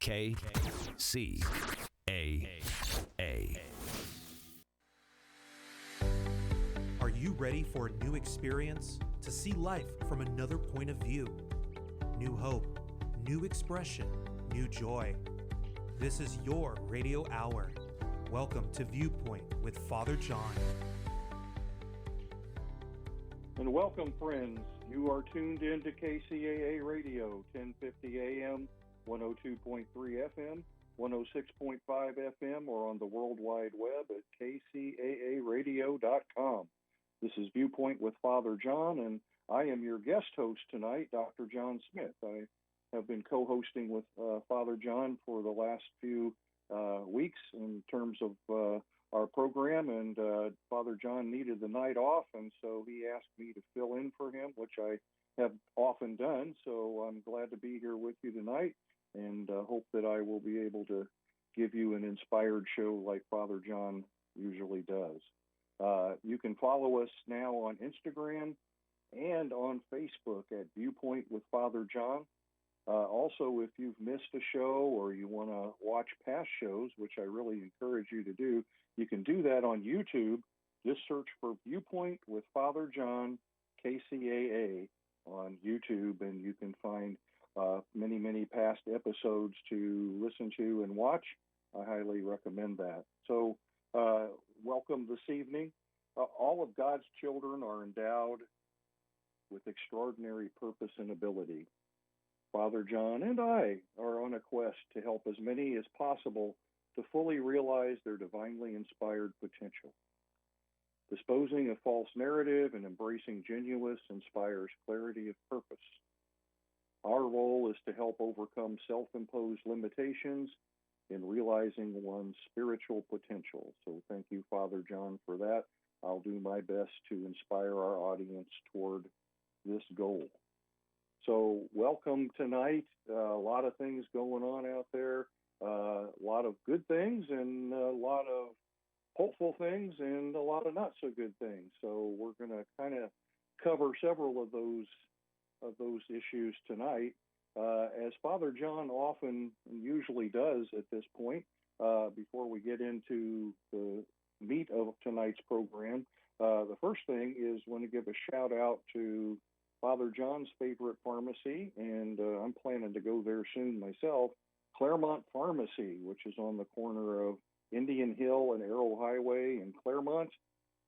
KCAA. Are you ready for a new experience? To see life from another point of view? New hope, new expression, new joy. This is your radio hour. Welcome to Viewpoint with Father John. And welcome, friends. You are tuned in to KCAA Radio, 1050 AM, 102.3 FM, 106.5 FM, or on the World Wide Web at kcaaradio.com. This is Viewpoint with Father John, and I am your guest host tonight, Dr. John Smith. I have been co-hosting with Father John for the last few weeks in terms of our program, and Father John needed the night off, and so he asked me to fill in for him, which I have often done. So I'm glad to be here with you tonight, and hope that I will be able to give you an inspired show like Father John usually does. You can follow us now on Instagram and on Facebook at Viewpoint with Father John. Also, if you've missed a show or you want to watch past shows, which I really encourage you to do, you can do that on YouTube. Just search for Viewpoint with Father John, KCAA, on YouTube, and you can find many, many past episodes to listen to and watch. I highly recommend that. So, welcome this evening. All of God's children are endowed with extraordinary purpose and ability. Father John and I are on a quest to help as many as possible to fully realize their divinely inspired potential. Disposing of false narrative and embracing genuine inspires clarity of purpose. Our role is to help overcome self-imposed limitations in realizing one's spiritual potential. So thank you, Father John, for that. I'll do my best to inspire our audience toward this goal. So welcome tonight. A lot of things going on out there, a lot of good things and a lot of hopeful things and a lot of not so good things. So we're going to kind of cover several of those issues tonight. As Father John often and usually does at this point, before we get into the meat of tonight's program, the first thing is I want to give a shout out to Father John's favorite pharmacy, and I'm planning to go there soon myself, Claremont Pharmacy, which is on the corner of Indian Hill and Arrow Highway in Claremont.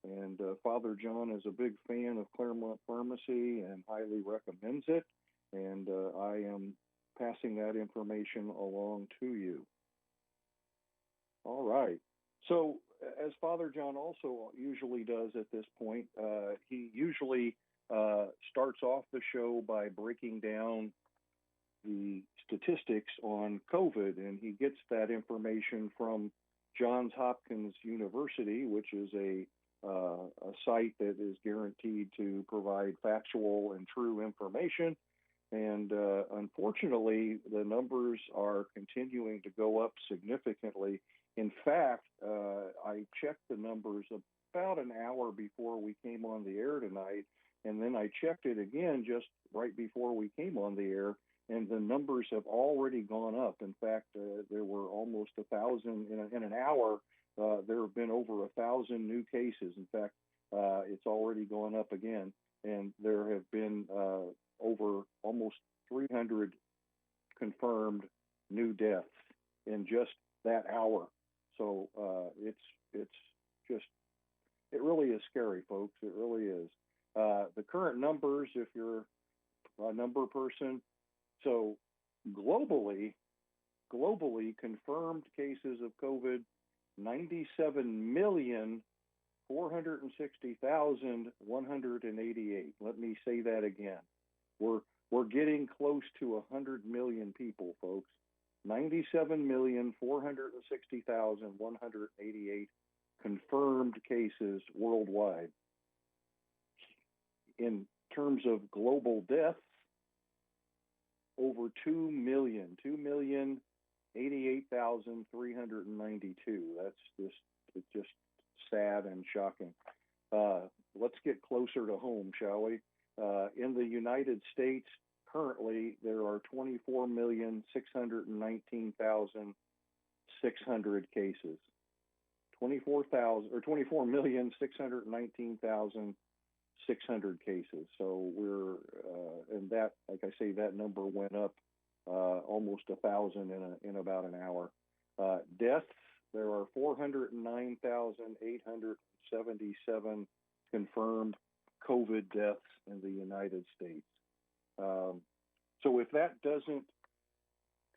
And Father John is a big fan of Claremont Pharmacy and highly recommends it. And I am passing that information along to you. All right. So as Father John also usually does at this point, he usually starts off the show by breaking down the statistics on COVID, and he gets that information from Johns Hopkins University, which is a site that is guaranteed to provide factual and true information. And unfortunately, the numbers are continuing to go up significantly. In fact, I checked the numbers about an hour before we came on the air tonight, and then I checked it again just right before we came on the air, and the numbers have already gone up. In fact, there were almost 1,000 in an hour. There have been over 1,000 new cases. In fact, it's already gone up again, and there have been over almost 300 confirmed new deaths in just that hour. So it really is scary, folks. It really is. The current numbers, if you're a number person, so globally confirmed cases of COVID, 97,460,188. Let me say that again. We're getting close to 100 million people, folks. 97,460,188 confirmed cases worldwide. In terms of global deaths, over 2,088,392. That's just sad and shocking. Let's get closer to home, shall we? In the United States, currently there are 24,619,600 cases. 24,619,600 cases. So we're, and that, like I say, that number went up almost 1,000 in about an hour. Deaths, there are 409,877 confirmed COVID deaths in the United States. So if that doesn't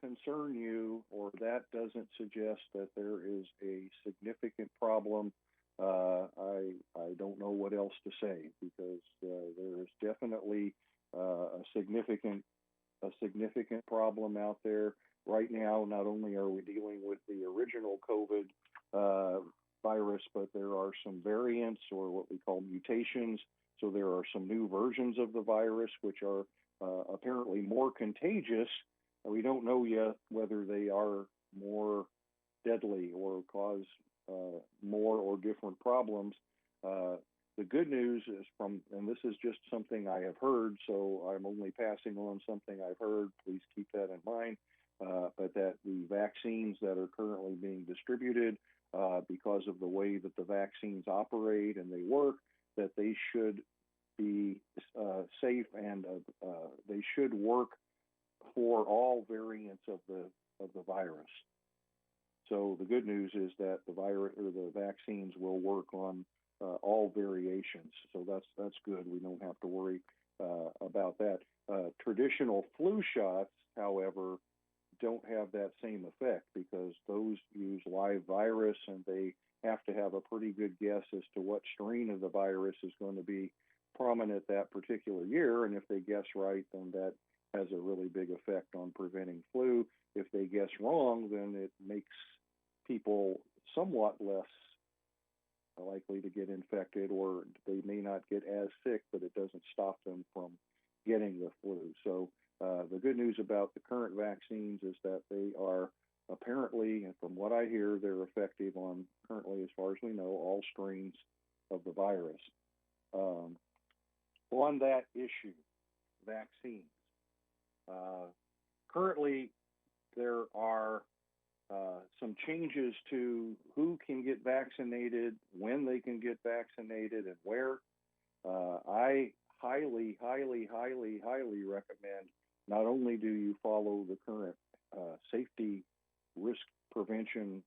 concern you, or that doesn't suggest that there is a significant problem, I don't know what else to say, because there is definitely a significant problem out there right now. Not only are we dealing with the original COVID virus, but there are some variants, or what we call mutations. So there are some new versions of the virus which are apparently more contagious. We don't know yet whether they are more deadly or cause more or different problems. The good news is and this is just something I have heard, so I'm only passing on something I've heard. Please keep that in mind. But that the vaccines that are currently being distributed, because of the way that the vaccines operate and they work, that they should be safe, and they should work for all variants of the virus. So the good news is that the virus or the vaccines will work on all variations. So that's good. We don't have to worry about that. Traditional flu shots, however, don't have that same effect, because those use live virus, and they have to have a pretty good guess as to what strain of the virus is going to be prominent that particular year. And if they guess right, then that has a really big effect on preventing flu. If they guess wrong, then it makes people somewhat less likely to get infected, or they may not get as sick, but it doesn't stop them from getting the flu. So the good news about the current vaccines is that they are apparently, and from what I hear, they're effective on, currently, as far as we know, all strains of the virus. On that issue, vaccines. Currently, there are some changes to who can get vaccinated, when they can get vaccinated, and where. I highly recommend, not only do you follow the current safety risk prevention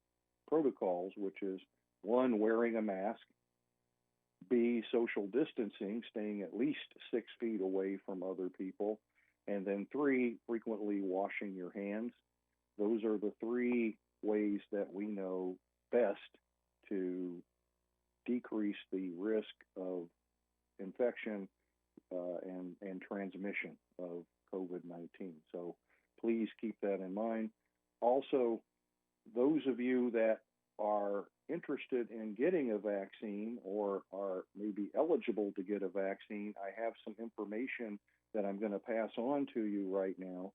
protocols, which is 1, wearing a mask, B, social distancing, staying at least 6 feet away from other people, and then 3, frequently washing your hands. Those are the 3 ways that we know best to decrease the risk of infection and transmission of COVID-19. So please keep that in mind. Also, those of you that are interested in getting a vaccine, or are maybe eligible to get a vaccine, I have some information that I'm going to pass on to you right now.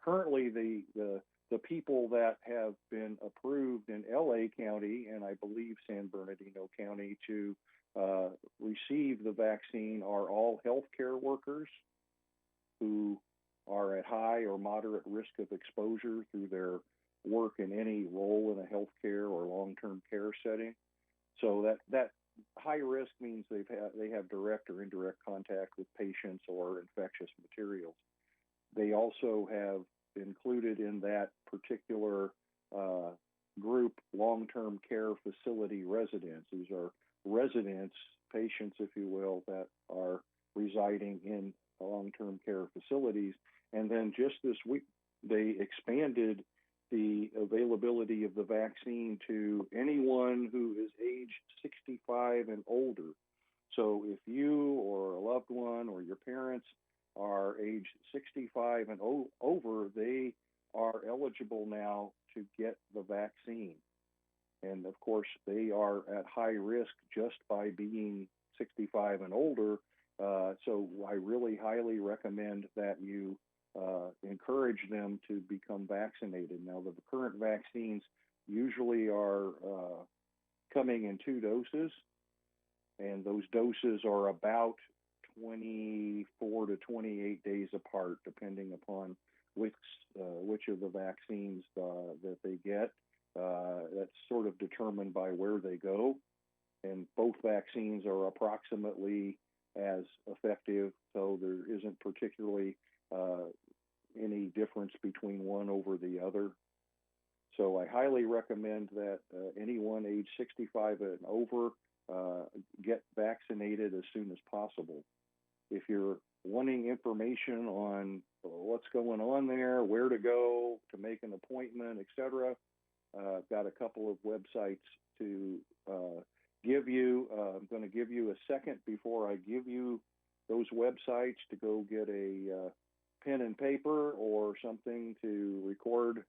Currently, the people that have been approved in LA County, and I believe San Bernardino County, to receive the vaccine are all healthcare workers who are at high or moderate risk of exposure through their work in any role in a healthcare or long-term care setting. So that high risk means they have direct or indirect contact with patients or infectious materials. They also have included in that particular group long-term care facility residents. These are residents, patients, if you will, that are residing in long-term care facilities. And then just this week, they expanded the availability of the vaccine to anyone who is age 65 and older. So if you or a loved one or your parents are age 65 and over, they are eligible now to get the vaccine. And of course, they are at high risk just by being 65 and older. So I really highly recommend that you encourage them to become vaccinated. Now, the current vaccines usually are coming in 2 doses, and those doses are about 24 to 28 days apart, depending upon which of the vaccines that they get. That's sort of determined by where they go, and both vaccines are approximately as effective, so there isn't particularly any difference between one over the other. So I highly recommend that anyone age 65 and over get vaccinated as soon as possible. If you're wanting information on what's going on there, where to go to make an appointment, etc., I've got a couple of websites to give you. I'm going to give you a second before I give you those websites to go get a pen and paper or something to record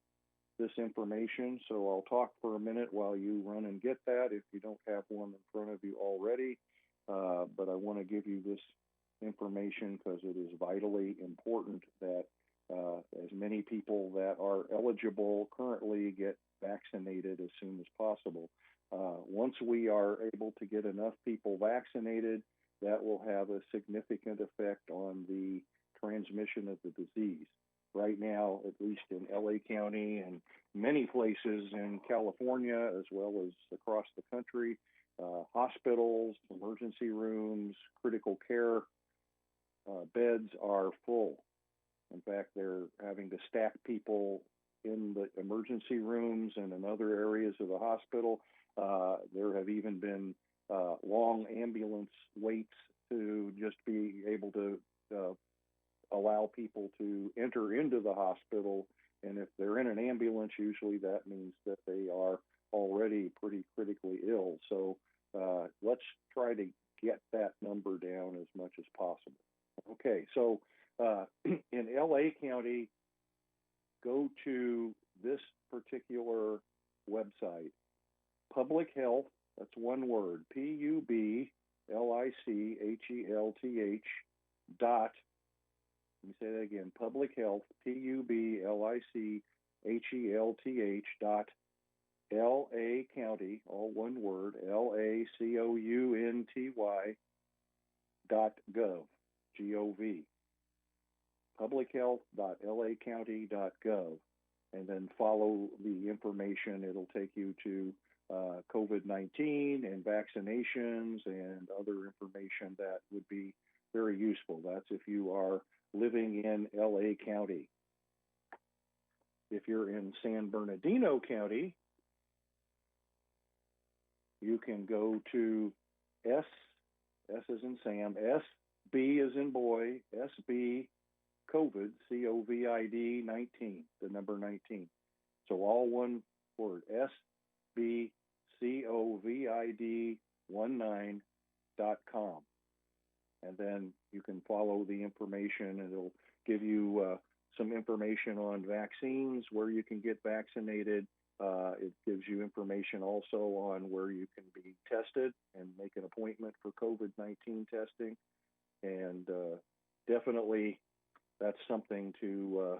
this information. So I'll talk for a minute while you run and get that if you don't have one in front of you already. But I want to give you this information because it is vitally important that as many people that are eligible currently get vaccinated as soon as possible. Once we are able to get enough people vaccinated, that will have a significant effect on the transmission of the disease. Right now, at least in LA County and many places in California, as well as across the country, hospitals, emergency rooms, critical care beds are full. In fact, they're having to stack people in the emergency rooms and in other areas of the hospital. There have even been long ambulance waits to just be able to allow people to enter into the hospital. And if they're in an ambulance, usually that means that they are already pretty critically ill. So let's try to get that number down as much as possible. Okay, so in LA County, go to this particular website, Public Health, that's one word, PUBLICHELTH dot, let me say that again, Public Health, PUBLICHELTH dot LA County, all one word, LACOUNTY dot gov, G-O-V. publichealth.lacounty.gov, and then follow the information. It'll take you to COVID-19 and vaccinations and other information that would be very useful. That's if you are living in LA County. If you're in San Bernardino County, you can go to S as in Sam, SB as in boy, SB COVID, COVID 19, the number 19. So all one word, SBCOVID19.com. And then you can follow the information, and it'll give you some information on vaccines, where you can get vaccinated. It gives you information also on where you can be tested and make an appointment for COVID-19 testing. And definitely that's something to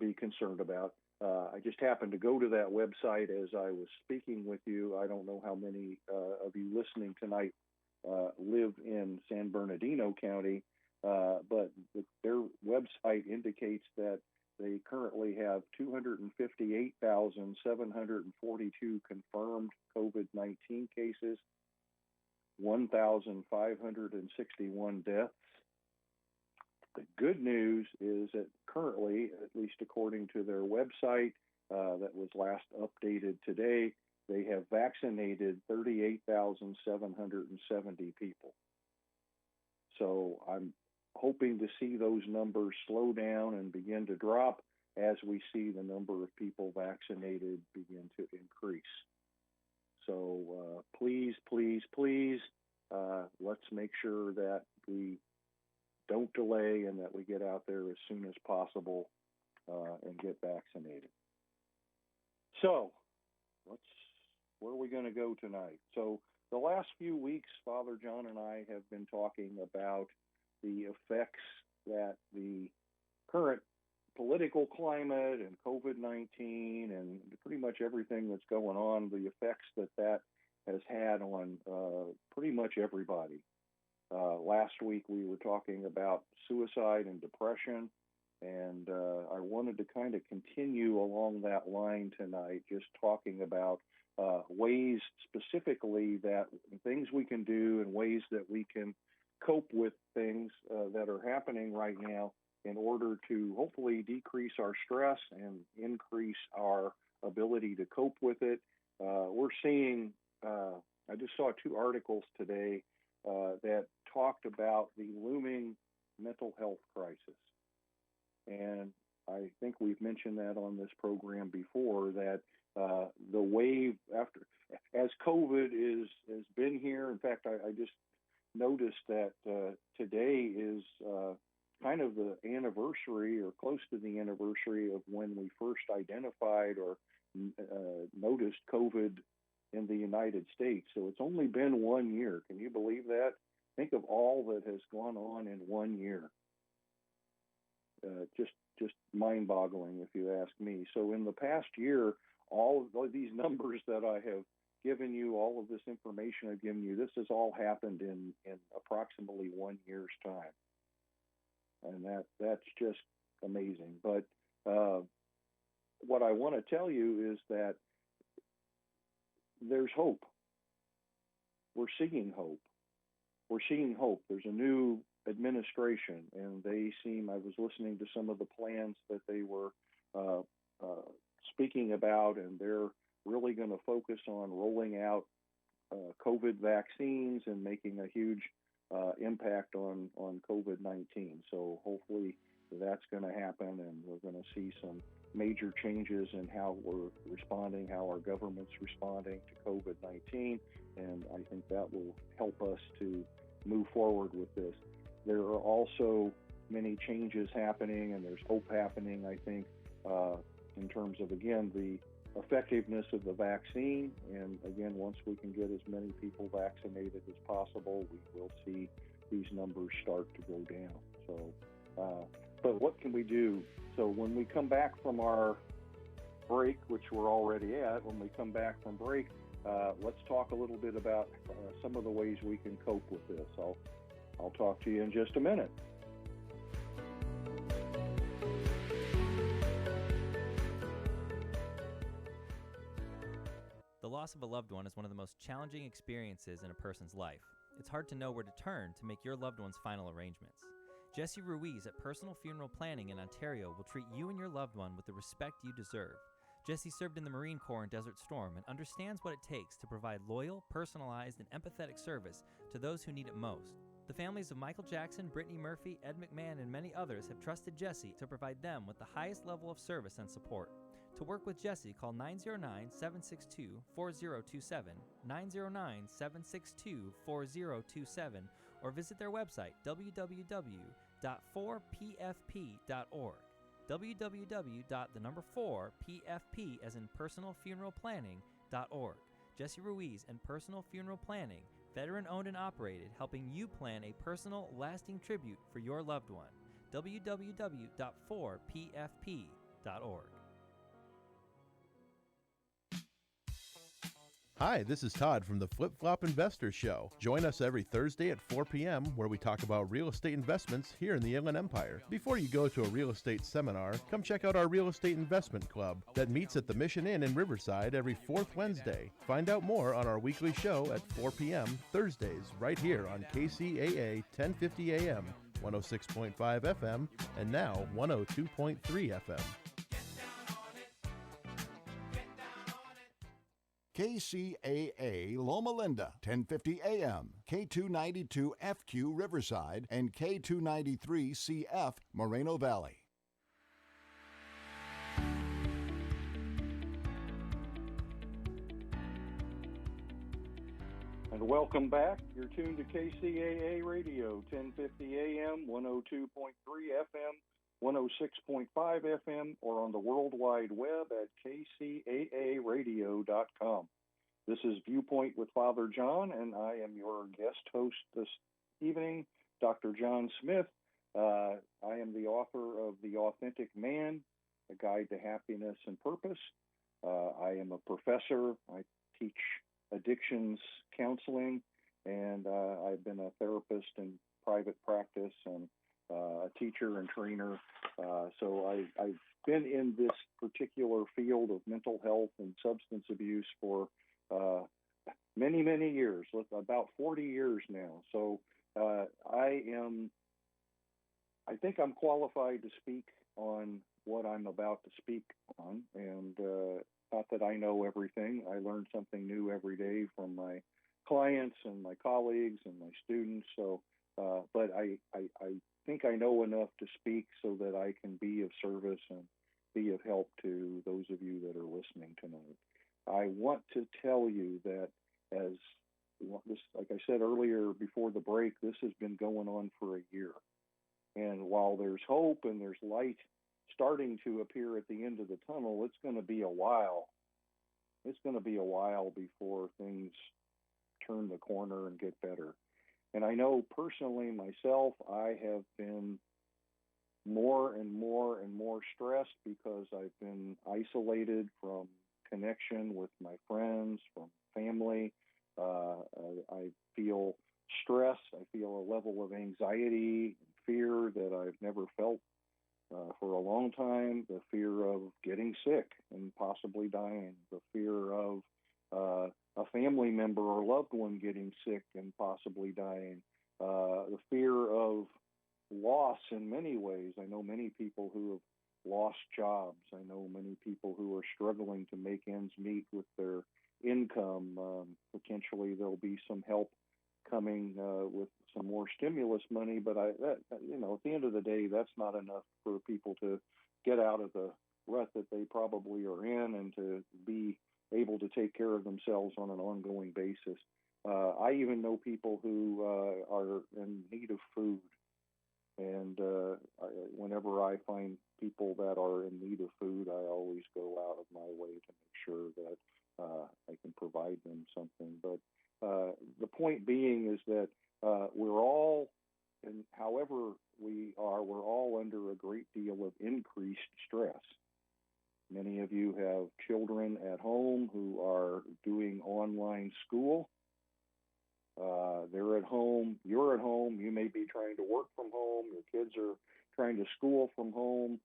be concerned about. I just happened to go to that website as I was speaking with you. I don't know how many of you listening tonight live in San Bernardino County, but their website indicates that they currently have 258,742 confirmed COVID-19 cases, 1,561 deaths. The good news is that currently, at least according to their website that was last updated today, they have vaccinated 38,770 people. So I'm hoping to see those numbers slow down and begin to drop as we see the number of people vaccinated begin to increase. So please, please, please, let's make sure that we don't delay and that we get out there as soon as possible and get vaccinated. So where are we going to go tonight? So the last few weeks, Father John and I have been talking about the effects that the current political climate and COVID-19 and pretty much everything that's going on, the effects that has had on pretty much everybody. Last week we were talking about suicide and depression, and I wanted to kind of continue along that line tonight, just talking about ways specifically that things we can do and ways that we can cope with things that are happening right now in order to hopefully decrease our stress and increase our ability to cope with it. We're seeing, I just saw two articles today that talked about the looming mental health crisis. And I think we've mentioned that on this program before, that the wave as COVID has been here. In fact, I just noticed that today is kind of the anniversary or close to the anniversary of when we first identified or noticed COVID in the United States. So it's only been 1 year. Can you believe that? Think of all that has gone on in 1 year. Just mind-boggling, if you ask me. So in the past year, all of these numbers that I have given you, all of this information I've given you, this has all happened in approximately 1 year's time. And that's just amazing. But what I want to tell you is that there's hope. We're seeing hope. We're seeing hope. There's a new administration, and I was listening to some of the plans that they were speaking about, and they're really going to focus on rolling out COVID vaccines and making a huge impact on COVID-19. So hopefully that's going to happen, and we're going to see some major changes in how we're responding, how our government's responding to COVID-19, and I think that will help us to move forward with this. There are also many changes happening, and there's hope happening, I think, in terms of, again, the effectiveness of the vaccine. And again, once we can get as many people vaccinated as possible, we will see these numbers start to go down. So, but what can we do? So when we come back from our break, which we're already at, when we come back from break, let's talk a little bit about some of the ways we can cope with this. I'll talk to you in just a minute. The loss of a loved one is one of the most challenging experiences in a person's life. It's hard to know where to turn to make your loved one's final arrangements. Jesse Ruiz at Personal Funeral Planning in Ontario will treat you and your loved one with the respect you deserve. Jesse served in the Marine Corps in Desert Storm and understands what it takes to provide loyal, personalized, and empathetic service to those who need it most. The families of Michael Jackson, Brittany Murphy, Ed McMahon, and many others have trusted Jesse to provide them with the highest level of service and support. To work with Jesse, call 909-762-4027, 909-762-4027, or visit their website, www.4pfp.org. www.4pfp as in personalfuneralplanning.org. Jesse Ruiz and Personal Funeral Planning, veteran-owned and operated, helping you plan a personal, lasting tribute for your loved one. www.4pfp.org. Hi, this is Todd from the Flip Flop Investor Show. Join us every Thursday at 4 p.m. where we talk about real estate investments here in the Inland Empire. Before you go to a real estate seminar, come check out our Real Estate Investment Club that meets at the Mission Inn in Riverside every fourth Wednesday. Find out more on our weekly show at 4 p.m. Thursdays right here on KCAA 1050 AM, 106.5 FM, and now 102.3 FM. KCAA Loma Linda, 1050 AM, K292 FQ Riverside, and K293 CF Moreno Valley. And welcome back. You're tuned to KCAA Radio, 1050 AM, 102.3 FM, 106.5 FM, or on the World Wide Web at kcaaradio.com. This is Viewpoint with Father John, and I am your guest host this evening, Dr. John Smith. I am the author of The Authentic Man, A Guide to Happiness and Purpose. I am a professor. I teach addictions counseling and I've been a therapist in private practice and a teacher and trainer. So I've been in this particular field of mental health and substance abuse for many, many years, about 40 years now. So I think I'm qualified to speak on what I'm about to speak on, and not that I know everything. I learn something new every day from my clients and my colleagues and my students. So, but I think I know enough to speak so that I can be of service and be of help to those of you that are listening tonight. I want to tell you that like I said earlier before the break, this has been going on for a year. And while there's hope and there's light starting to appear at the end of the tunnel, it's going to be a while. It's going to be a while before things turn the corner and get better. And I know personally myself, I have been more and more and more stressed because I've been isolated from connection with my friends, from family. I feel stress. I feel a level of anxiety and fear that I've never felt for a long time. The fear of getting sick and possibly dying. The fear of a family member or loved one getting sick and possibly dying. The fear of loss in many ways. I know many people who have lost jobs. I know many people who are struggling to make ends meet with their income. Potentially there'll be some help coming with some more stimulus money, but at the end of the day, that's not enough for people to get out of the rut that they probably are in and to be able to take care of themselves on an ongoing basis. I even know people who are in need of food, and whenever I find people that are in need of food, I always go out of my way to make sure that I can provide them something. But the point being is that we're all, and however we are, we're all under a great deal of increased stress. Many of you have children at home who are doing online school. They're at home, you're at home, you may be trying to work from home, your kids are trying to school from home,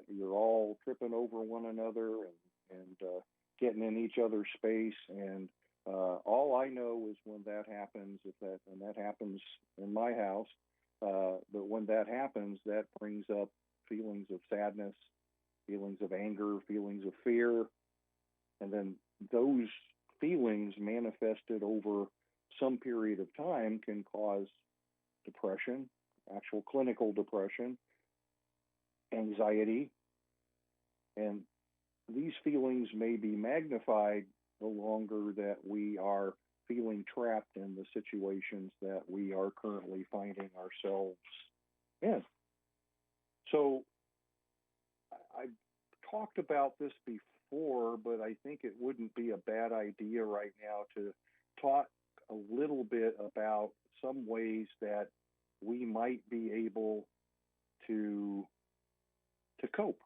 you're all tripping over one another and getting in each other's space. And all I know is when that happens, and that happens in my house, but when that happens, that brings up feelings of sadness, feelings of anger, feelings of fear, and then those feelings manifested over some period of time can cause depression, actual clinical depression, anxiety, and these feelings may be magnified the longer that we are feeling trapped in the situations that we are currently finding ourselves in. So I've talked about this before, but I think it wouldn't be a bad idea right now to talk a little bit about some ways that we might be able to cope,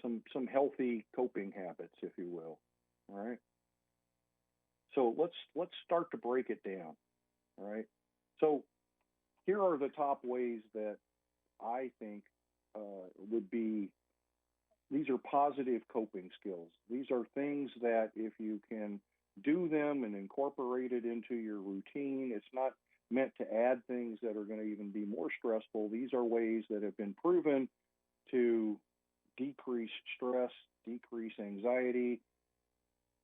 some healthy coping habits, if you will. All right. So let's start to break it down. All right. So here are the top ways that I think would be. These are positive coping skills. These are things that if you can do them and incorporate it into your routine, it's not meant to add things that are going to even be more stressful. These are ways that have been proven to decrease stress, decrease anxiety,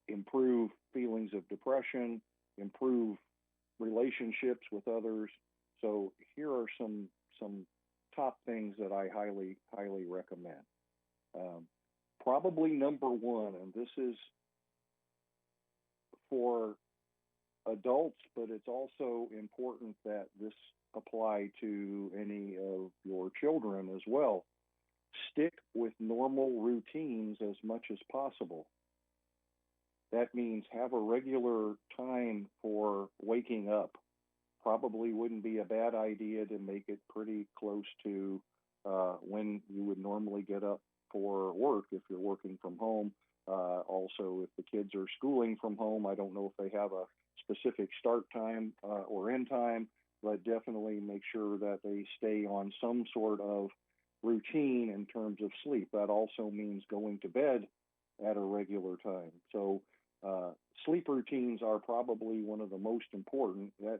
improve feelings of depression, improve relationships with others. So here are some top things that I highly, highly recommend. Probably number one, and this is for adults, but it's also important that this apply to any of your children as well. Stick with normal routines as much as possible. That means have a regular time for waking up. Probably wouldn't be a bad idea to make it pretty close to when you would normally get up for work if you're working from home. also, if the kids are schooling from home, I don't know if they have a specific start time or end time, but definitely make sure that they stay on some sort of routine in terms of sleep. That also means going to bed at a regular time. So sleep routines are probably one of the most important. That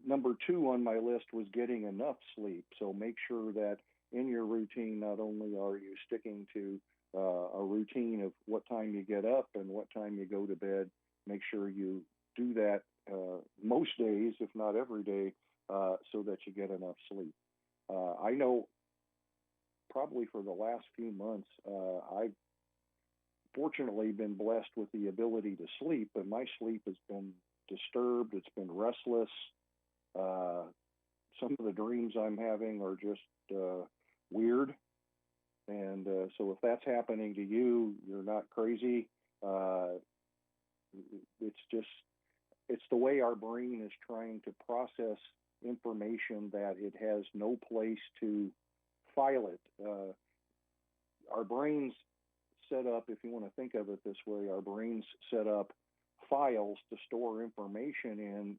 number 2 on my list was getting enough sleep. So make sure that in your routine, not only are you sticking to a routine of what time you get up and what time you go to bed, make sure you do that most days, if not every day, so that you get enough sleep. I know probably for the last few months, I've fortunately been blessed with the ability to sleep, but my sleep has been disturbed. It's been restless. Some of the dreams I'm having are just weird. And so if that's happening to you, you're not crazy. It's the way our brain is trying to process information that it has no place to file it. Our brains set up, if you want to think of it this way, our brains set up files to store information in,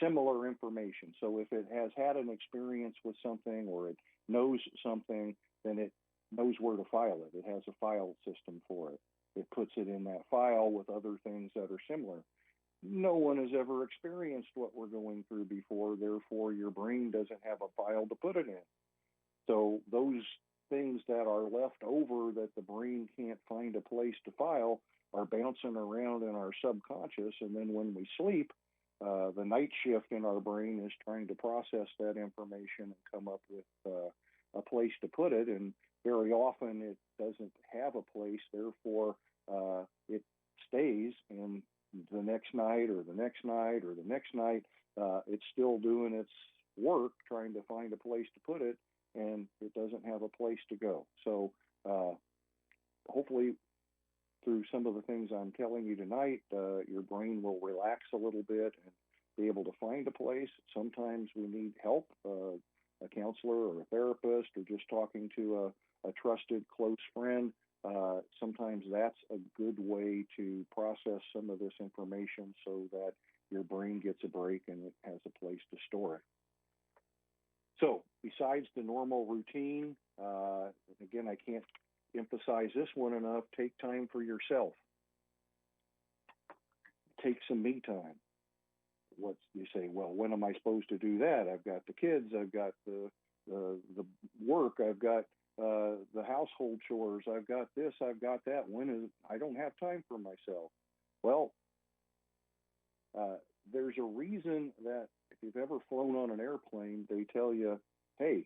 similar information. So if it has had an experience with something or it knows something, then it knows where to file it. It has a file system for it. It puts it in that file with other things that are similar. No one has ever experienced what we're going through before, therefore your brain doesn't have a file to put it in. So those things that are left over that the brain can't find a place to file are bouncing around in our subconscious, and then when we sleep, the night shift in our brain is trying to process that information and come up with a place to put it, and very often it doesn't have a place, therefore it stays, and the next night or the next night or the next night, it's still doing its work trying to find a place to put it, and it doesn't have a place to go. So hopefully through some of the things I'm telling you tonight, your brain will relax a little bit and be able to find a place. Sometimes we need help, a counselor or a therapist, or just talking to a trusted close friend. Sometimes that's a good way to process some of this information so that your brain gets a break and it has a place to store it. So besides the normal routine, again, I can't emphasize this one enough, take time for yourself. Take some me time. What you say, well, when am I supposed to do that? I've got the kids, I've got the work, I've got the household chores, I've got this, I've got that. I don't have time for myself. Well, there's a reason that if you've ever flown on an airplane, they tell you, hey,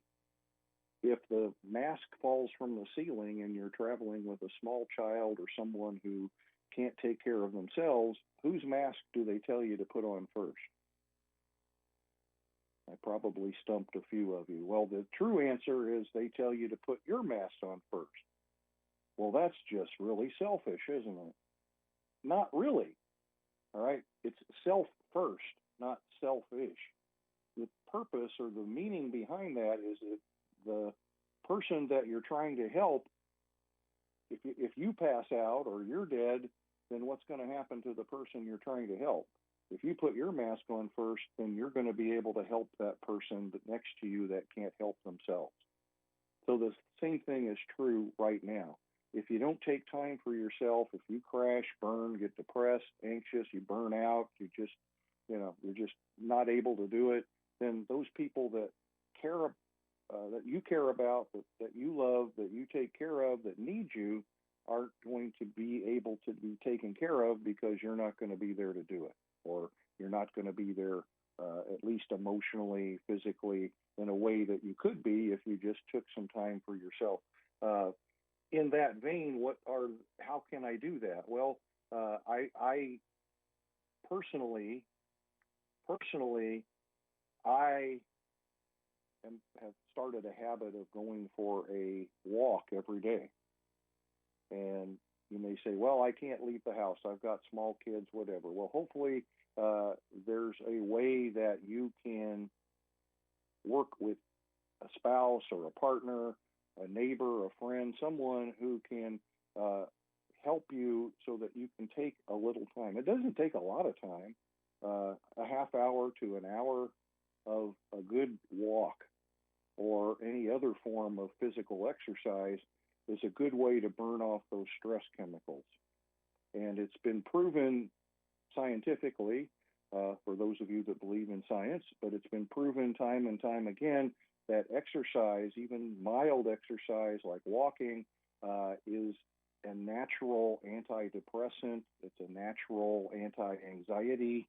if the mask falls from the ceiling and you're traveling with a small child or someone who can't take care of themselves, whose mask do they tell you to put on first? I probably stumped a few of you. Well, the true answer is they tell you to put your mask on first. Well, that's just really selfish, isn't it? Not really. All right? It's self first, not selfish. The purpose or the meaning behind that is that the person that you're trying to help, if you pass out or you're dead, then what's going to happen to the person you're trying to help? If you put your mask on first, then you're going to be able to help that person next to you that can't help themselves. So the same thing is true right now. If you don't take time for yourself, if you crash, burn, get depressed, anxious, you burn out, you're just not able to do it, then those people that you care about, that you love, that you take care of, that need you, aren't going to be able to be taken care of because you're not going to be there to do it, or you're not going to be there at least emotionally, physically, in a way that you could be if you just took some time for yourself. In that vein, how can I do that? Well, I personally, I have started a habit of going for a walk every day. And you may say, well, I can't leave the house. I've got small kids, whatever. Well, hopefully there's a way that you can work with a spouse or a partner, a neighbor, a friend, someone who can help you so that you can take a little time. It doesn't take a lot of time. A half hour to an hour of a good walk or any other form of physical exercise is a good way to burn off those stress chemicals. And it's been proven scientifically, for those of you that believe in science, but it's been proven time and time again that exercise, even mild exercise like walking, is a natural antidepressant. It's a natural anti-anxiety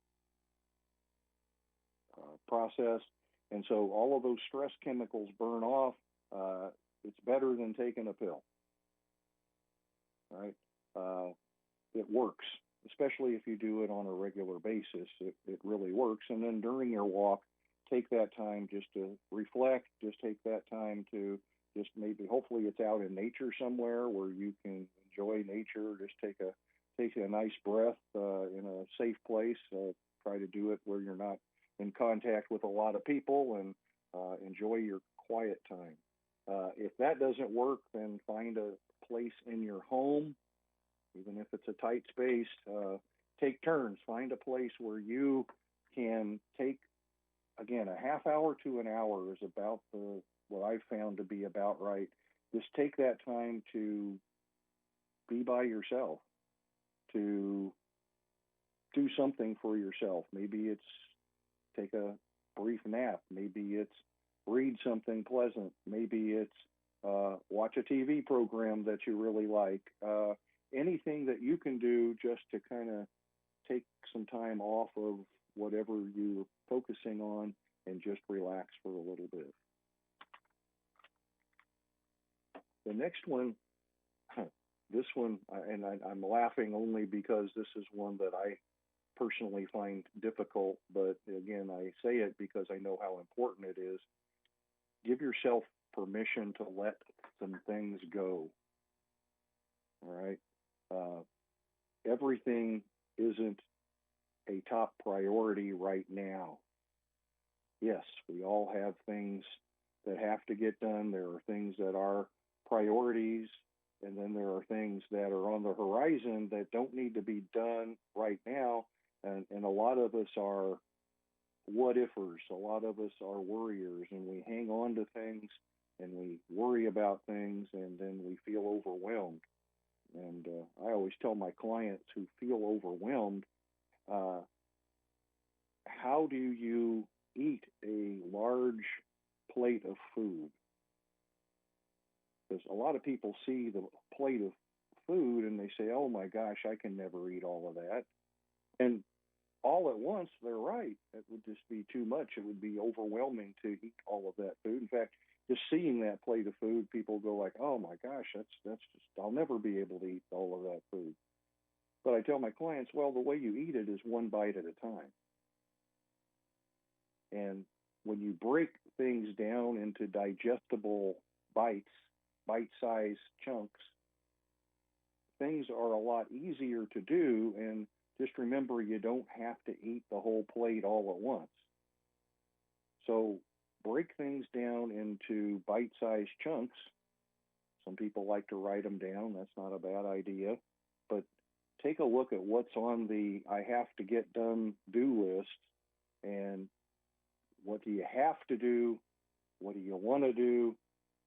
process. And so all of those stress chemicals burn off. It's better than taking a pill, right? It works, especially if you do it on a regular basis. It really works. And then during your walk, take that time just to reflect, just take that time to just maybe, hopefully it's out in nature somewhere where you can enjoy nature. Just take a nice breath in a safe place. Try to do it where you're not in contact with a lot of people, and enjoy your quiet time. If that doesn't work, then find a place in your home, even if it's a tight space. Take turns. Find a place where you can take, again, a half hour to an hour is about what I've found to be about right. Just take that time to be by yourself, to do something for yourself. Maybe it's take a brief nap. Maybe it's read something pleasant. Maybe it's watch a TV program that you really like. Anything that you can do just to kind of take some time off of whatever you're focusing on and just relax for a little bit. The next one, this one, and I'm laughing only because this is one that I personally find difficult, but again, I say it because I know how important it is. Give yourself permission to let some things go. All right? Everything isn't a top priority right now. Yes, we all have things that have to get done. There are things that are priorities, and then there are things that are on the horizon that don't need to be done right now. And a lot of us are what-ifers. A lot of us are worriers, and we hang on to things, and we worry about things, and then we feel overwhelmed. And I always tell my clients who feel overwhelmed, how do you eat a large plate of food? Because a lot of people see the plate of food and they say, oh my gosh, I can never eat all of that. And all at once, they're right. It would just be too much. It would be overwhelming to eat all of that food. In fact, just seeing that plate of food, people go like, oh my gosh, that's just, I'll never be able to eat all of that food. But I tell my clients, well, the way you eat it is one bite at a time. And when you break things down into digestible bites, bite-sized chunks, things are a lot easier to do. And just remember, you don't have to eat the whole plate all at once. So break things down into bite-sized chunks. Some people like to write them down. That's not a bad idea. But take a look at what's on the I have to get done do list, and what do you have to do? What do you want to do?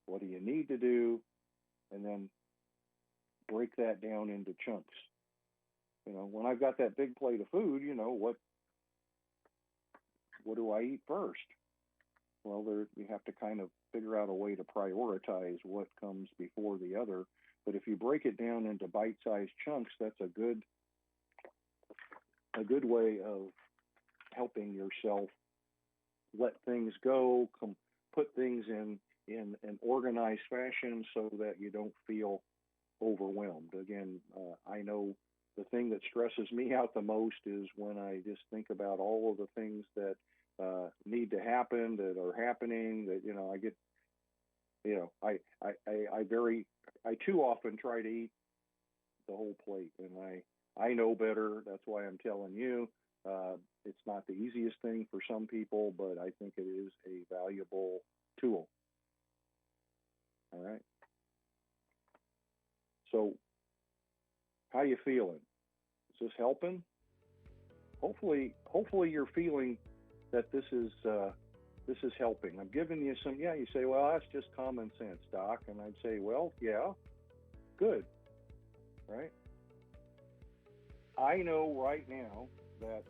What do you need to do? And then break that down into chunks. You know, when I've got that big plate of food, you know, what do I eat first? Well, you have to kind of figure out a way to prioritize what comes before the other. But if you break it down into bite-sized chunks, that's a good way of helping yourself let things go, put things in an organized fashion so that you don't feel overwhelmed. Again, I know the thing that stresses me out the most is when I just think about all of the things that need to happen, that are happening, that, you know, I get, you know, I too often try to eat the whole plate, and I know better. That's why I'm telling you. It's not the easiest thing for some people, but I think it is a valuable tool. All right. So How you feeling? Is this helping? Hopefully you're feeling that this is helping. I'm giving you some. Yeah, you say, well, that's just common sense, Doc, and I'd say, well, yeah, good, right? I know right now that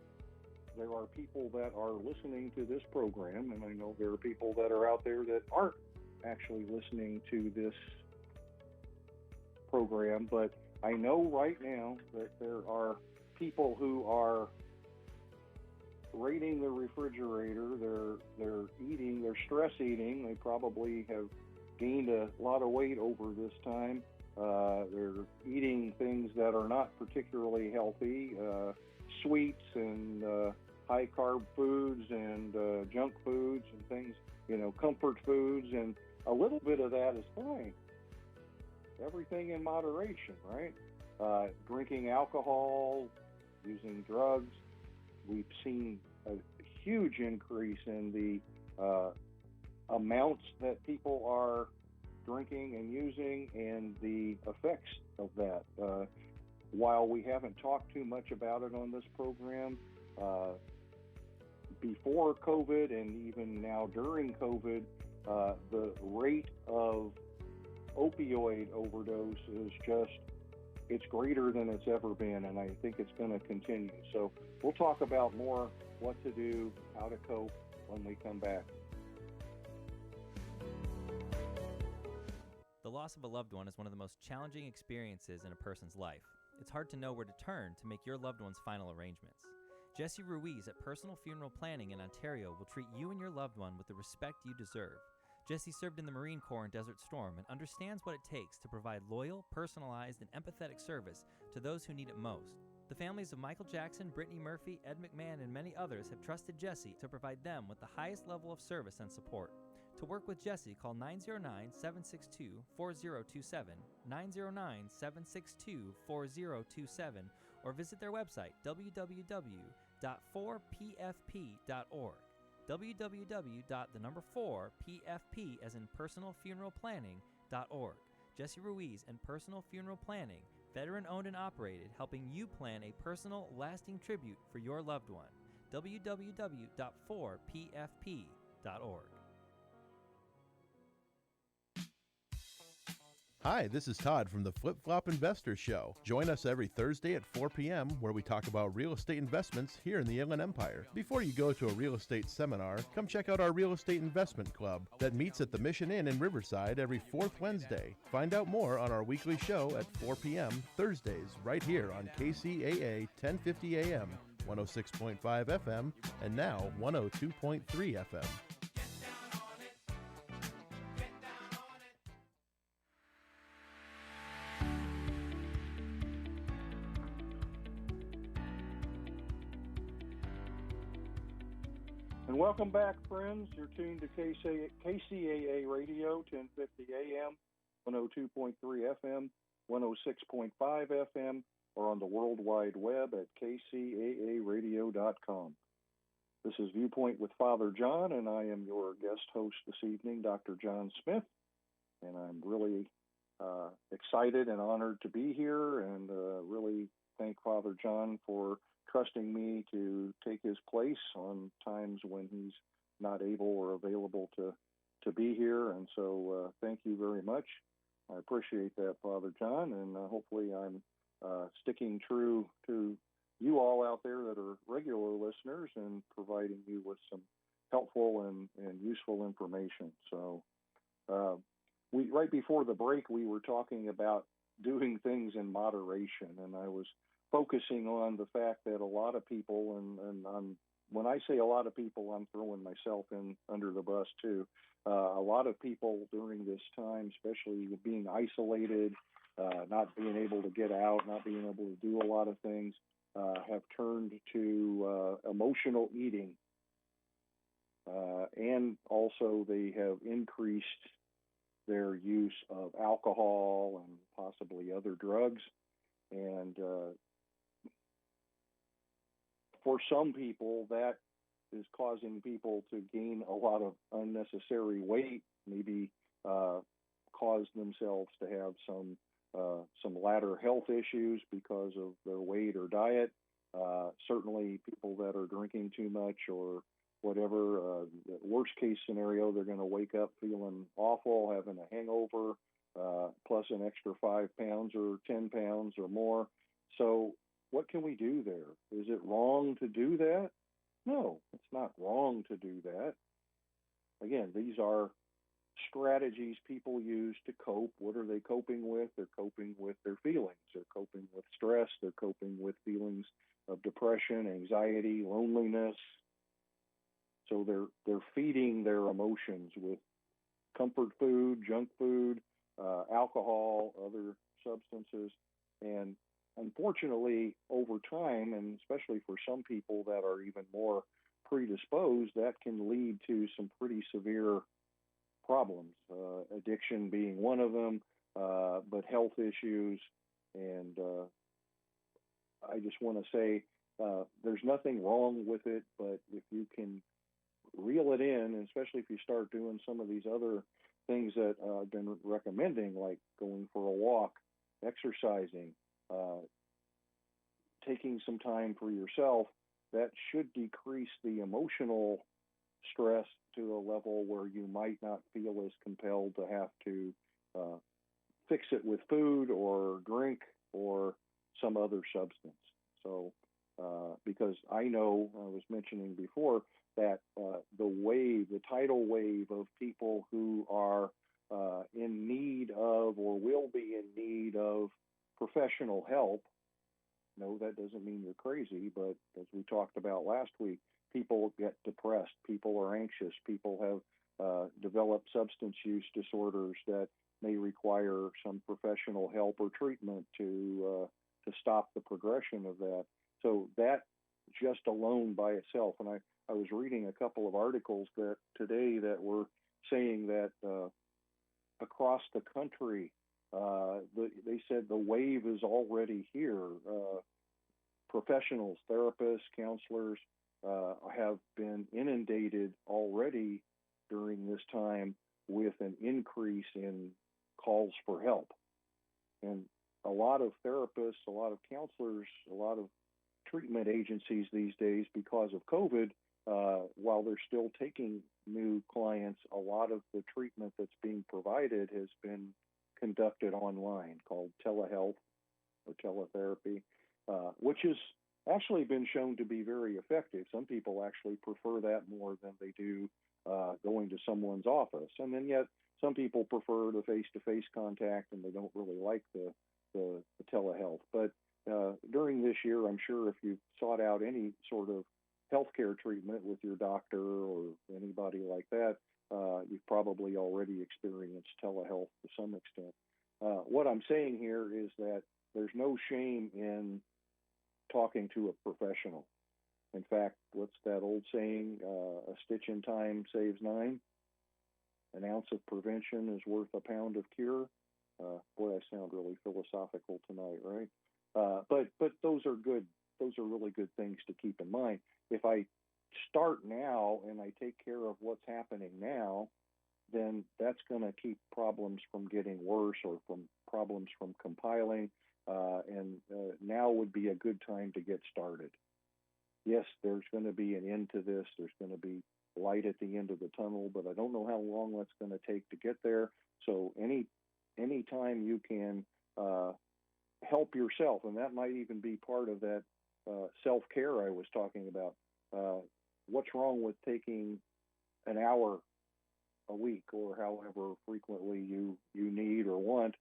there are people that are listening to this program, and I know there are people that are out there that aren't actually listening to this program, but I know right now that there are people who are raiding the refrigerator, they're eating, they're stress eating. They probably have gained a lot of weight over this time. They're eating things that are not particularly healthy, sweets and high carb foods and junk foods and things, comfort foods, and a little bit of that is fine. Everything in moderation, right? Drinking alcohol, using drugs. We've seen a huge increase in the amounts that people are drinking and using and the effects of that. While we haven't talked too much about it on this program, before COVID and even now during COVID, the rate of opioid overdose is it's greater than it's ever been, and I think it's going to continue. So we'll talk about more what to do, how to cope when we come back. The loss of a loved one is one of the most challenging experiences in a person's life. It's hard to know where to turn to make your loved one's final arrangements. Jesse Ruiz at Personal Funeral Planning in Ontario will treat you and your loved one with the respect you deserve. Jesse served in the Marine Corps in Desert Storm and understands what it takes to provide loyal, personalized, and empathetic service to those who need it most. The families of Michael Jackson, Brittany Murphy, Ed McMahon, and many others have trusted Jesse to provide them with the highest level of service and support. To work with Jesse, call 909-762-4027, 909-762-4027, or visit their website, www.4pfp.org. www.4pfp as in personalfuneralplanning.org. Jesse Ruiz and Personal Funeral Planning, veteran-owned and operated, helping you plan a personal, lasting tribute for your loved one. www.4pfp.org. Hi, this is Todd from the Flip Flop Investor Show. Join us every Thursday at 4 p.m. where we talk about real estate investments here in the Inland Empire. Before you go to a real estate seminar, come check out our Real Estate Investment Club that meets at the Mission Inn in Riverside every fourth Wednesday. Find out more on our weekly show at 4 p.m. Thursdays right here on KCAA 1050 AM, 106.5 FM, and now 102.3 FM. And welcome back, friends. You're tuned to KCAA Radio, 1050 AM, 102.3 FM, 106.5 FM, or on the World Wide Web at kcaaradio.com. This is Viewpoint with Father John, and I am your guest host this evening, Dr. John Smith. And I'm really excited and honored to be here, and really thank Father John for trusting me to take his place on times when he's not able or available to be here. And so thank you very much. I appreciate that, Father John, and hopefully I'm sticking true to you all out there that are regular listeners and providing you with some helpful and useful information. So right before the break, we were talking about doing things in moderation, and I was focusing on the fact that a lot of people, and when I say a lot of people, I'm throwing myself in under the bus too. A lot of people during this time, especially being isolated, not being able to get out, not being able to do a lot of things, have turned to emotional eating. And also they have increased their use of alcohol and possibly other drugs. And for some people, that is causing people to gain a lot of unnecessary weight, maybe cause themselves to have some some latter health issues because of their weight or diet. Certainly, people that are drinking too much or whatever. The worst case scenario, they're going to wake up feeling awful, having a hangover, plus an extra 5 pounds or 10 pounds or more. So, what can we do there? Is it wrong to do that? No, it's not wrong to do that. Again, these are strategies people use to cope. What are they coping with? They're coping with their feelings. They're coping with stress. They're coping with feelings of depression, anxiety, loneliness. So they're feeding their emotions with comfort food, junk food, alcohol, other substances. And unfortunately, over time, and especially for some people that are even more predisposed, that can lead to some pretty severe problems, addiction being one of them, but health issues. And I just want to say there's nothing wrong with it, but if you can reel it in, and especially if you start doing some of these other things that I've been recommending, like going for a walk, exercising, taking some time for yourself, that should decrease the emotional stress to a level where you might not feel as compelled to have to fix it with food or drink or some other substance. So, because I know, I was mentioning before, that the tidal wave of people who are in need of or will be in need of professional help. No, that doesn't mean you're crazy, but as we talked about last week, people get depressed, people are anxious, people have developed substance use disorders that may require some professional help or treatment to stop the progression of that. So that just alone by itself, and I was reading a couple of articles that today that were saying that across the country, they said the wave is already here. Professionals, therapists, counselors have been inundated already during this time with an increase in calls for help. And a lot of therapists, a lot of counselors, a lot of treatment agencies these days, because of COVID, while they're still taking new clients, a lot of the treatment that's being provided has been conducted online, called telehealth or teletherapy, which has actually been shown to be very effective. Some people actually prefer that more than they do going to someone's office. And then yet some people prefer the face-to-face contact and they don't really like the telehealth. But during this year, I'm sure if you've sought out any sort of healthcare treatment with your doctor or anybody like that, you've probably already experienced telehealth to some extent. What I'm saying here is that there's no shame in talking to a professional. In fact, what's that old saying? A stitch in time saves 9. An ounce of prevention is worth a pound of cure. Boy, I sound really philosophical tonight, right? But those are good. Those are really good things to keep in mind. If I start now and I take care of what's happening now, then that's going to keep problems from getting worse or from problems from compiling. And now would be a good time to get started. Yes, there's going to be an end to this. There's going to be light at the end of the tunnel, but I don't know how long that's going to take to get there. So any time you can help yourself, and that might even be part of that self-care I was talking about. What's wrong with taking an hour a week, or however frequently you need or want,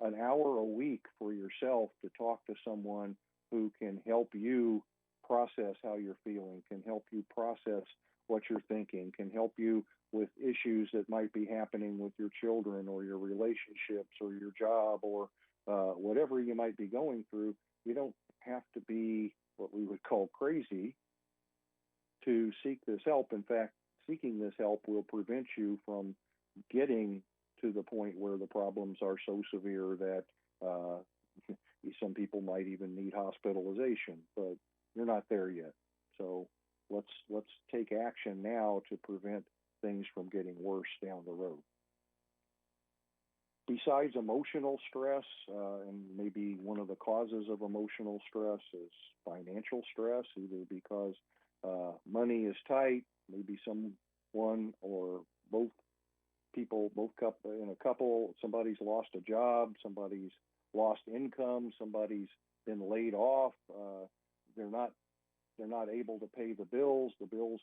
an hour a week for yourself to talk to someone who can help you process how you're feeling, can help you process what you're thinking, can help you with issues that might be happening with your children or your relationships or your job or whatever you might be going through. You don't have to be what we would call crazy to seek this help. In fact, seeking this help will prevent you from getting to the point where the problems are so severe that some people might even need hospitalization, but you're not there yet. So let's take action now to prevent things from getting worse down the road. besides emotional stress, and maybe one of the causes of emotional stress is financial stress, either because money is tight, maybe someone or both people, in a couple, somebody's lost a job, somebody's lost income, somebody's been laid off, they're not able to pay the bills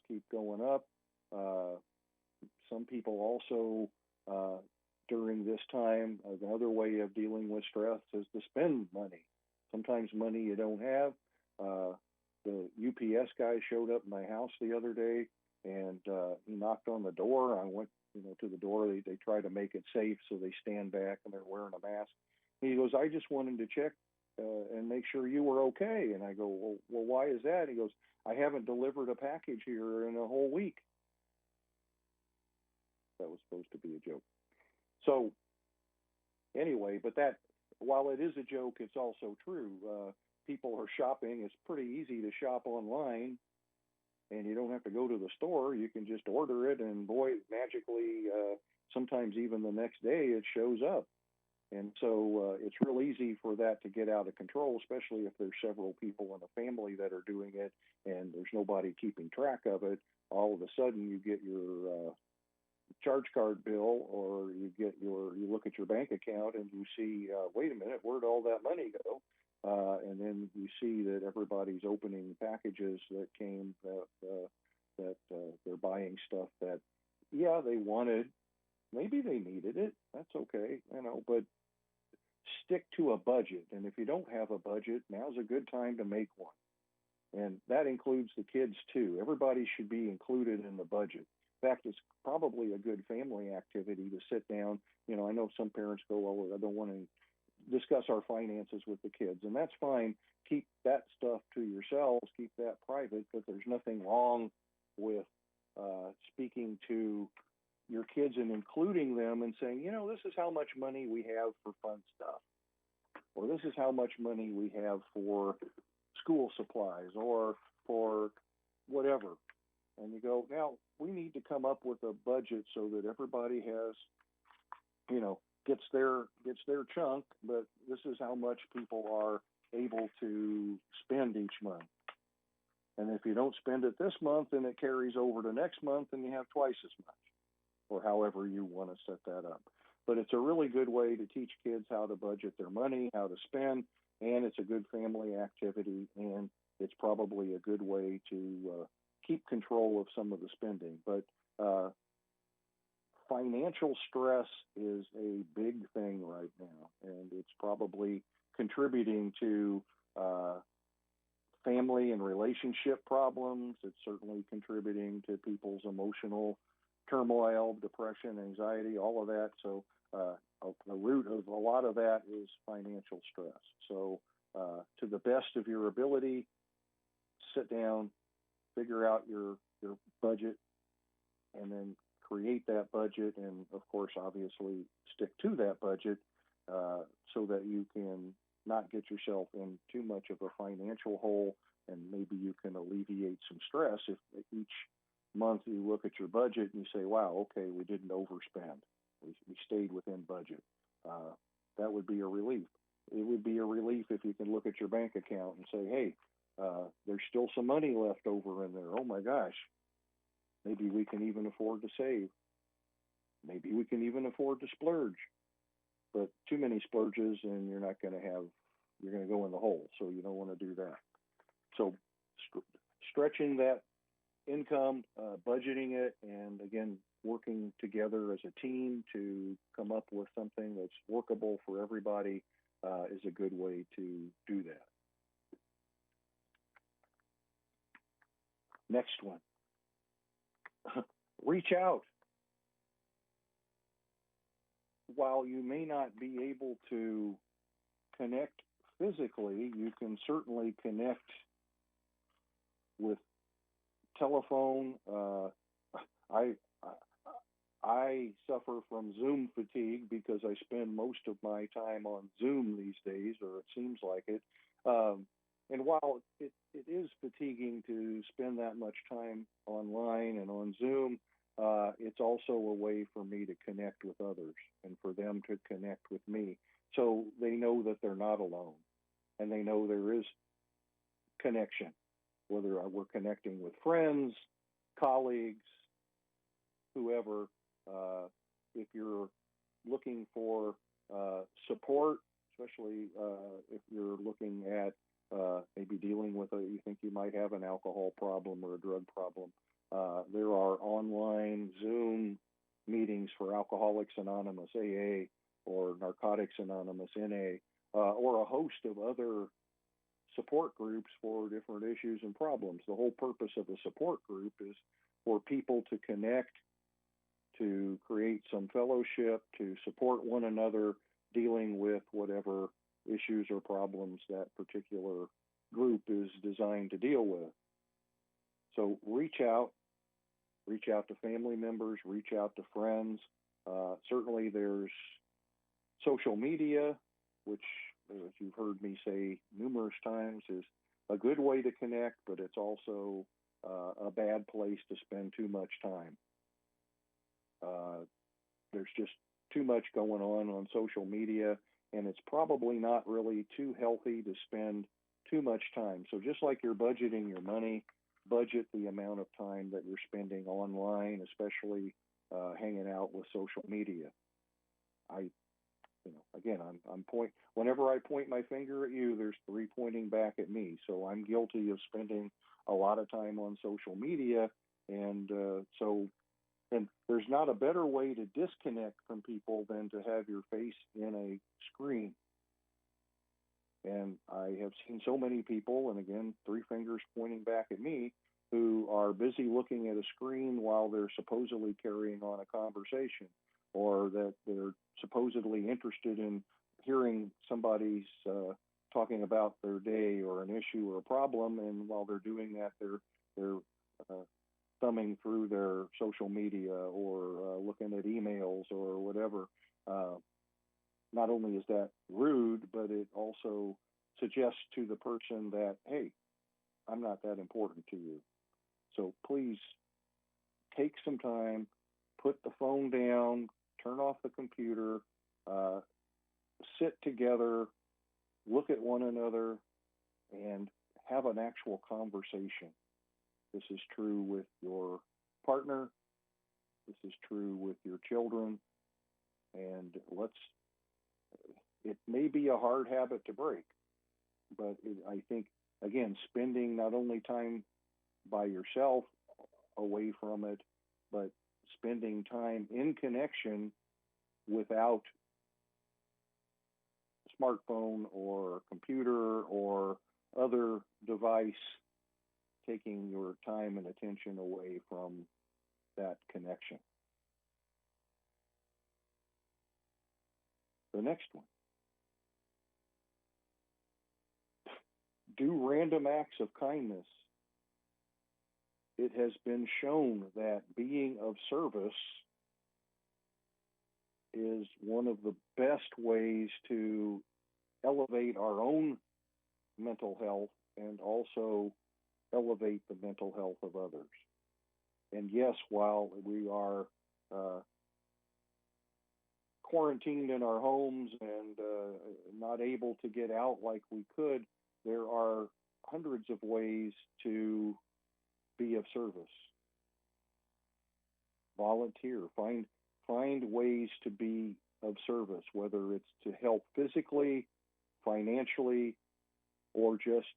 keep going up. Some people also, during this time, another way of dealing with stress is to spend money. Sometimes money you don't have. The UPS guy showed up at my house the other day, and he knocked on the door. I went, to the door. They try to make it safe, so they stand back and they're wearing a mask. And he goes, "I just wanted to check and make sure you were okay." And I go, well, why is that? He goes, "I haven't delivered a package here in a whole week." That was supposed to be a joke. So anyway, but that, while it is a joke, it's also true. People are shopping. It's pretty easy to shop online, and you don't have to go to the store. You can just order it, and boy, magically, sometimes even the next day, it shows up. And so it's real easy for that to get out of control, especially if there's several people in a family that are doing it, and there's nobody keeping track of it. All of a sudden, you get your charge card bill, or you look at your bank account and you see, wait a minute, where'd all that money go? And then you see that everybody's opening packages that came, that they're buying stuff that, yeah, they wanted, maybe they needed it. That's okay, but stick to a budget. And if you don't have a budget, now's a good time to make one. And that includes the kids too. Everybody should be included in the budget. In fact, it's probably a good family activity to sit down. I know some parents go, "Well, I don't want to discuss our finances with the kids," and that's fine. Keep that stuff to yourselves, keep that private, but there's nothing wrong with speaking to your kids and including them and saying, this is how much money we have for fun stuff, or this is how much money we have for school supplies or for whatever. And you go, now we need to come up with a budget so that everybody has, gets their chunk, but this is how much people are able to spend each month. And if you don't spend it this month, then it carries over to next month and you have twice as much, or however you want to set that up. But it's a really good way to teach kids how to budget their money, how to spend, and it's a good family activity, and it's probably a good way to keep control of some of the spending. But financial stress is a big thing right now, and it's probably contributing to family and relationship problems. It's certainly contributing to people's emotional turmoil, depression, anxiety, all of that. So the root of a lot of that is financial stress. So to the best of your ability, sit down, figure out your budget, and then create that budget, and of course, obviously, stick to that budget so that you can not get yourself in too much of a financial hole, and maybe you can alleviate some stress if each month you look at your budget and you say, wow, okay, we didn't overspend. We stayed within budget. That would be a relief. It would be a relief if you can look at your bank account and say, hey, there's still some money left over in there. Oh my gosh. Maybe we can even afford to save. Maybe we can even afford to splurge. But too many splurges and you're going to go in the hole. So you don't want to do that. So stretching that income, budgeting it, and again, working together as a team to come up with something that's workable for everybody is a good way to do that. Next one. Reach out. While you may not be able to connect physically, you can certainly connect with telephone. I suffer from Zoom fatigue because I spend most of my time on Zoom these days, or it seems like it. And while it is fatiguing to spend that much time online and on Zoom, it's also a way for me to connect with others and for them to connect with me. So they know that they're not alone and they know there is connection, whether we're connecting with friends, colleagues, whoever. If you're looking for support, especially if you're looking at maybe dealing with you think you might have an alcohol problem or a drug problem, there are online Zoom meetings for Alcoholics Anonymous, AA, or Narcotics Anonymous, NA, or a host of other support groups for different issues and problems. The whole purpose of a support group is for people to connect, to create some fellowship, to support one another dealing with whatever issues or problems that particular group is designed to deal with. So reach out to family members, reach out to friends. Certainly there's social media, which, as you've heard me say numerous times, is a good way to connect, but it's also a bad place to spend too much time. There's just too much going on social media, and it's probably not really too healthy to spend too much time. So just like you're budgeting your money, budget the amount of time that you're spending online, especially hanging out with social media. Whenever I point my finger at you, there's three pointing back at me. So I'm guilty of spending a lot of time on social media, and there's not a better way to disconnect from people than to have your face in a screen. And I have seen so many people, and again, three fingers pointing back at me, who are busy looking at a screen while they're supposedly carrying on a conversation, or that they're supposedly interested in hearing somebody's talking about their day or an issue or a problem, and while they're doing that, they're thumbing through their social media or looking at emails or whatever. Not only is that rude, but it also suggests to the person that, hey, I'm not that important to you. So please take some time, put the phone down, turn off the computer, sit together, look at one another, and have an actual conversation. This is true with your partner. This is true with your children. And it may be a hard habit to break, but I think, again, spending not only time by yourself away from it, but spending time in connection without smartphone or computer or other device taking your time and attention away from that connection. The next one. Do random acts of kindness. It has been shown that being of service is one of the best ways to elevate our own mental health and also elevate the mental health of others. And yes, while we are quarantined in our homes and not able to get out like we could, there are hundreds of ways to be of service. Volunteer, find ways to be of service, whether it's to help physically, financially, or just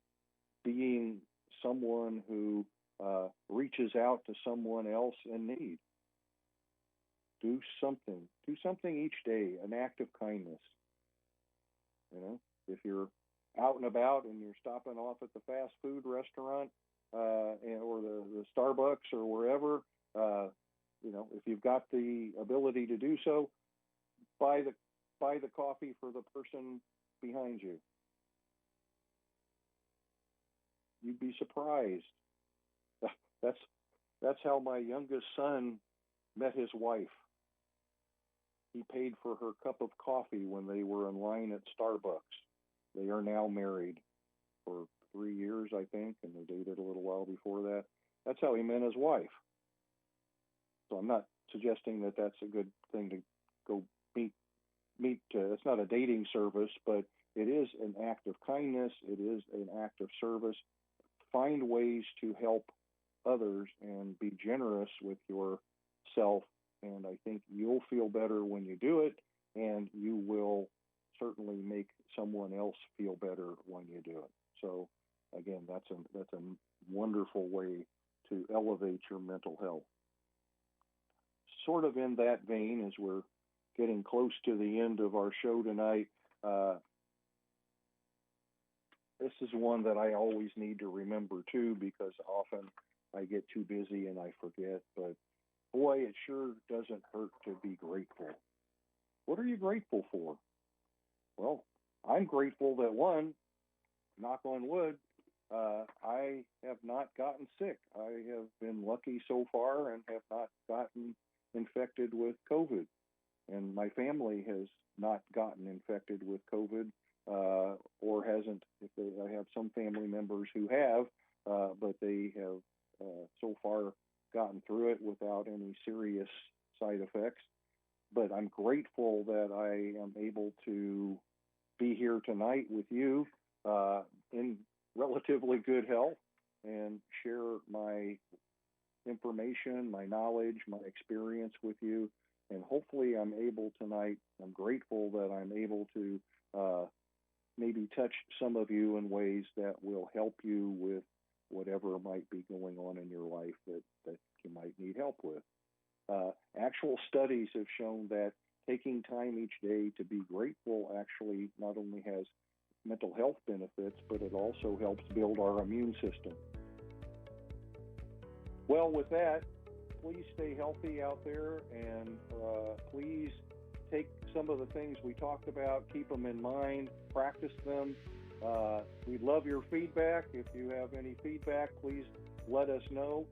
being someone who reaches out to someone else in need. Do something each day, an act of kindness. You know, if you're out and about and you're stopping off at the fast food restaurant or the Starbucks or wherever, if you've got the ability to do so, buy the coffee for the person behind you. You'd be surprised. That's how my youngest son met his wife. He paid for her cup of coffee when they were in line at Starbucks. They are now married for 3 years, I think, and they dated a little while before that. That's how he met his wife. So I'm not suggesting that that's a good thing to go meet. It's not a dating service, but it is an act of kindness. It is an act of service. Find ways to help others and be generous with yourself. And I think you'll feel better when you do it, and you will certainly make someone else feel better when you do it. So again, that's a wonderful way to elevate your mental health. Sort of in that vein, as we're getting close to the end of our show tonight, this is one that I always need to remember too, because often I get too busy and I forget. But boy, it sure doesn't hurt to be grateful. What are you grateful for? Well, I'm grateful that, one, knock on wood, I have not gotten sick. I have been lucky so far and have not gotten infected with COVID. And my family has not gotten infected with COVID, or hasn't. I have some family members who have, but they have so far gotten through it without any serious side effects. But I'm grateful that I am able to be here tonight with you in relatively good health and share my information, my knowledge, my experience with you. And hopefully I'm able tonight, I'm grateful that I'm able to maybe touch some of you in ways that will help you with whatever might be going on in your life that you might need help with. Actual studies have shown that taking time each day to be grateful actually not only has mental health benefits, but it also helps build our immune system. Well, with that, please stay healthy out there, and please take some of the things we talked about, keep them in mind, practice them. We'd love your feedback. If you have any feedback, please let us know.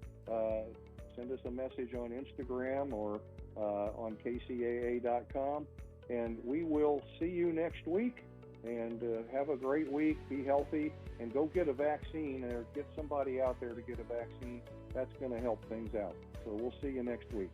Send us a message on Instagram or on KCAA.com, and we will see you next week. And have a great week. Be healthy, and go get a vaccine, or get somebody out there to get a vaccine. That's going to help things out. So we'll see you next week.